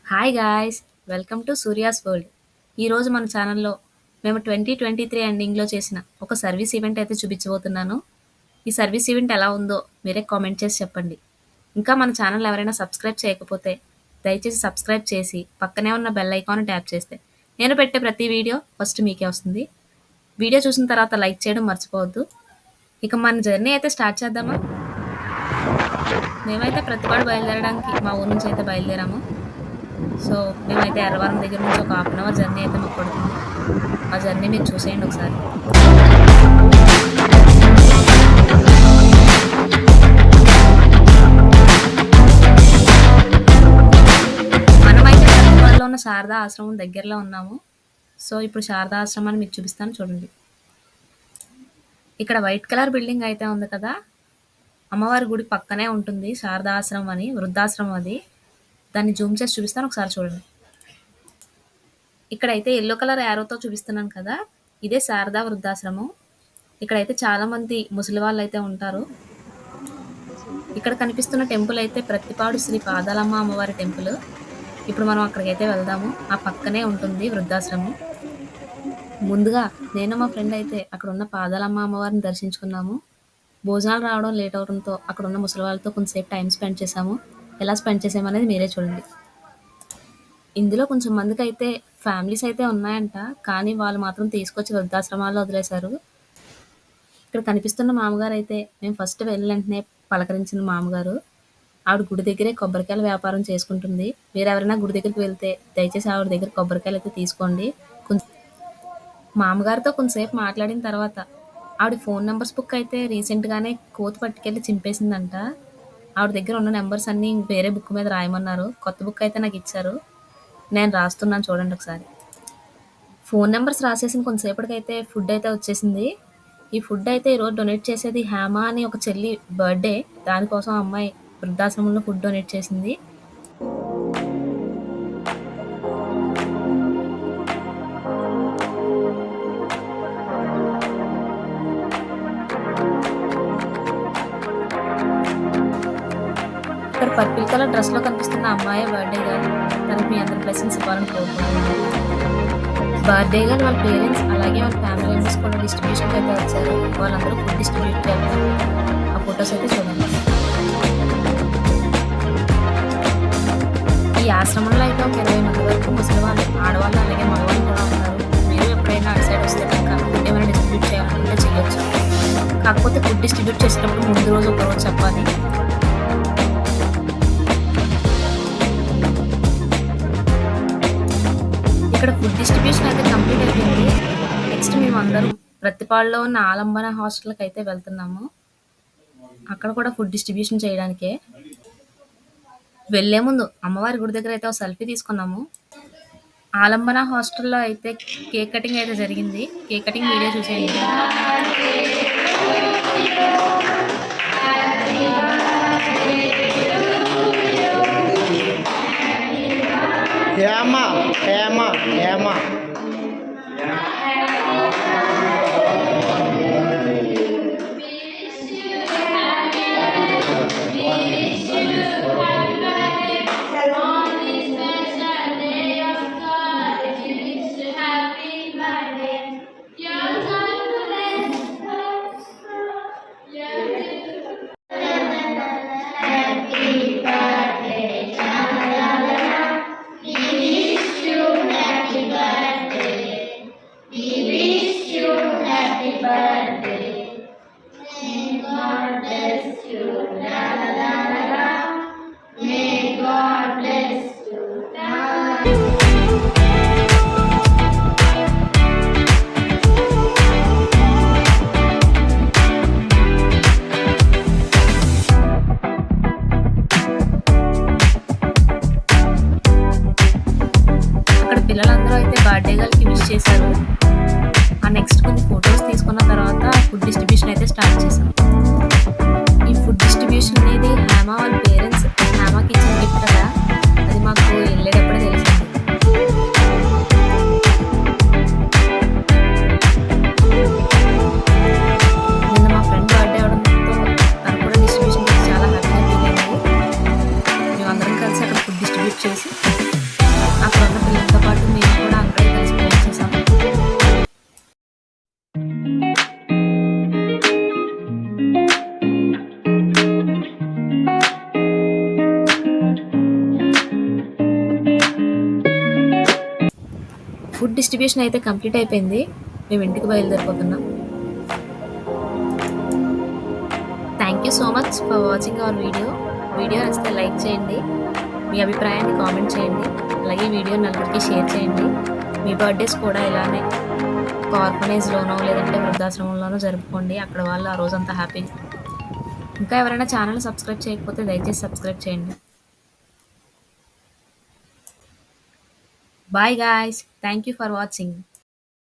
Hi guys, welcome to Surya's world. ఈరోజు మన ఛానల్లో మేము 2023 ఎండింగ్లో చేసిన ఒక సర్వీస్ ఈవెంట్ అయితే చూపించబోతున్నాను. ఈ సర్వీస్ ఈవెంట్ ఎలా ఉందో మీరే కామెంట్ చేసి చెప్పండి. ఇంకా మన ఛానల్ ఎవరైనా సబ్స్క్రైబ్ చేయకపోతే దయచేసి సబ్స్క్రైబ్ చేసి పక్కనే ఉన్న బెల్ ఐకాన్ ట్యాప్ చేస్తే నేను పెట్టే ప్రతి వీడియో ఫస్ట్ మీకే వస్తుంది. వీడియో చూసిన తర్వాత లైక్ చేయడం మర్చిపోవద్దు. ఇక మన జర్నీ అయితే స్టార్ట్ చేద్దామా? మేమైతే ప్రతిపాడు బయలుదేరడానికి మా ఊరు నుంచి అయితే బయలుదేరాము. సో మేమైతే ఎర్రవరం దగ్గర నుంచి ఒక హాఫ్ అన్ అవర్ జర్నీ అయితే మాకు పడుతుంది. ఆ జర్నీ మీరు చూసేయండి ఒకసారి. మనమైతే ప్రతిపాడులో ఉన్న శారదా ఆశ్రమం దగ్గరలో ఉన్నాము. సో ఇప్పుడు శారదా ఆశ్రమాన్ని మీకు చూపిస్తాను, చూడండి. ఇక్కడ వైట్ కలర్ బిల్డింగ్ అయితే ఉంది కదా, అమ్మవారి గుడి పక్కనే ఉంటుంది శారదా ఆశ్రమం అని, వృద్ధాశ్రమం అది. దాన్ని జూమ్ చేసి చూపిస్తాను, ఒకసారి చూడండి. ఇక్కడైతే ఎల్లో కలర్ యారోతో చూపిస్తున్నాను కదా, ఇదే శారదా వృద్ధాశ్రమం. ఇక్కడైతే చాలా మంది ముసలి వాళ్ళు అయితే ఉంటారు. ఇక్కడ కనిపిస్తున్న టెంపుల్ అయితే ప్రతిపాడు శ్రీ పాదాలమ్మ అమ్మవారి టెంపుల్. ఇప్పుడు మనం అక్కడికైతే వెళ్దాము. ఆ పక్కనే ఉంటుంది వృద్ధాశ్రమం. ముందుగా నేను మా ఫ్రెండ్ అయితే అక్కడ ఉన్న పాదాలమ్మ అమ్మవారిని దర్శించుకున్నాము. భోజనాలు రావడం లేట్ అవడంతో అక్కడ ఉన్న ముసలి వాళ్ళతో కొంతసేపు టైం స్పెండ్ చేశాము. ఎలా స్పెండ్ చేసామనేది మీరే చూడండి. ఇందులో కొంచెం మందికి అయితే ఫ్యామిలీస్ అయితే ఉన్నాయంట, కానీ వాళ్ళు మాత్రం తీసుకొచ్చి వృద్ధాశ్రమాల్లో వదిలేశారు. ఇక్కడ కనిపిస్తున్న మామగారు అయితే మేము ఫస్ట్ వెళ్ళిన వెంటనే పలకరించిన మామగారు. ఆవిడ గుడి దగ్గరే కొబ్బరికాయల వ్యాపారం చేసుకుంటుంది. మీరు ఎవరైనా గుడి దగ్గరికి వెళ్తే దయచేసి ఆవిడ దగ్గర కొబ్బరికాయలు అయితే తీసుకోండి. మామగారితో కొంతసేపు మాట్లాడిన తర్వాత ఆవిడ ఫోన్ నెంబర్స్ బుక్ అయితే రీసెంట్గానే కోతి పట్టుకెళ్ళి చింపేసిందంట. ఆవిడ దగ్గర ఉన్న నెంబర్స్ అన్నీ వేరే బుక్ మీద రాయమన్నారు. కొత్త బుక్ అయితే నాకు ఇచ్చారు, నేను రాస్తున్నాను, చూడండి ఒకసారి. ఫోన్ నెంబర్స్ రాసేసిన కొంతసేపటికైతే ఫుడ్ అయితే వచ్చేసింది. ఈ ఫుడ్ అయితే ఈరోజు డొనేట్ చేసేది హేమ అని ఒక చెల్లి బర్త్డే, దానికోసం అమ్మాయి వృద్ధాశ్రమంలో ఫుడ్ డొనేట్ చేసింది. ఇక్కడ పర్పుల్ కలర్ డ్రెస్లో కనిపిస్తున్న అమ్మాయి బర్త్డే గర్ల్. తనకి మీ అందరి బ్లెస్సింగ్స్ ఇవ్వాలని కోరుకుంటున్నాను. బర్త్డే గర్ల్ వాళ్ళ పేరెంట్స్ అలాగే వాళ్ళ ఫ్యామిలీ మెంబర్స్ కూడా డిస్ట్రిబ్యూషన్కి అయితే వచ్చారు. వాళ్ళందరూ ఫుడ్ డిస్ట్రిబ్యూట్ చేస్తారు. ఆ ఫొటోస్ అయితే చూడండి. ఈ ఆశ్రమంలో అయితే ఒక 20 మంది వరకు ముసలి వాళ్ళు, ఆడవాళ్ళు అలాగే మగవాళ్ళు కూడా ఉన్నారు. మీరు ఎప్పుడైనా అటు సైడ్ వస్తే కనుక ఫుడ్ ఏమైనా డిస్ట్రిబ్యూట్ చేయాలనుకుంటే చేయొచ్చు. కాకపోతే ఫుడ్ డిస్ట్రిబ్యూట్ చేసేటప్పుడు ముందు రోజు ఒక రోజు చెప్పాలి. ఇక్కడ ఫుడ్ డిస్ట్రిబ్యూషన్ అయితే కంప్లీట్ అయిపోయింది. నెక్స్ట్ మేము అందరం ప్రతిపాడులో ఉన్న ఆలంబన హాస్టల్కి అయితే వెళ్తున్నాము. అక్కడ కూడా ఫుడ్ డిస్ట్రిబ్యూషన్ చేయడానికే. వెళ్లే ముందు అమ్మవారి గుడి దగ్గర అయితే ఒక సెల్ఫీ తీసుకున్నాము. ఆలంబన హాస్టల్లో అయితే కేక్ కటింగ్ అయితే జరిగింది. కేక్ కటింగ్ వీడియో చూసేయండి. హేమ హేమ హేమ పిల్లలందరూ అయితే బర్త్డే గర్ల్కి విష్ చేశారు. ఆ నెక్స్ట్ కొన్ని ఫొటోస్ తీసుకున్న తర్వాత ఫుడ్ డిస్ట్రిబ్యూషన్ అయితే స్టార్ట్ చేశాం. ఈ ఫుడ్ డిస్ట్రిబ్యూషన్ అనేది హేమ వాళ్ళ పేరెంట్స్ హేమకి ఇచ్చిన గిఫ్ట్ కదా, అది మాకు వెళ్ళేటప్పుడే తెలిసింది. నిన్న మా ఫ్రెండ్ బర్త్డే అవడంతో తను కూడా డిస్ట్రిబ్యూషన్ చేసి చాలా హ్యాపీగా ఫీల్ అయింది. మేమందరం కలిసి అక్కడ ఫుడ్ డిస్ట్రిబ్యూట్ చేసి ఉన్న పిల్లలతో పాటు మేము కూడా అక్కడే కలిసి భోంచేసాం. ఫుడ్ డిస్ట్రిబ్యూషన్ అయితే కంప్లీట్ అయిపోయింది. మేము ఇంటికి బయలుదేరిపోతున్నాం. Thank you so much for watching our video. Video నచ్చితే లైక్ చేయండి, మీ అభిప్రాయాన్ని కామెంట్ చేయండి, అలాగే వీడియో నలుగురికి షేర్ చేయండి. మీ బర్త్డేస్ కూడా ఇలానే ఒక ఆర్ఫనైజ్లోనో లేదంటే వృద్ధాశ్రమంలోనో జరుపుకోండి. అక్కడ వాళ్ళు ఆ రోజంతా హ్యాపీ. ఇంకా ఎవరైనా ఛానల్ సబ్స్క్రైబ్ చేయకపోతే దయచేసి సబ్స్క్రైబ్ చేయండి. Bye guys, thank you for watching.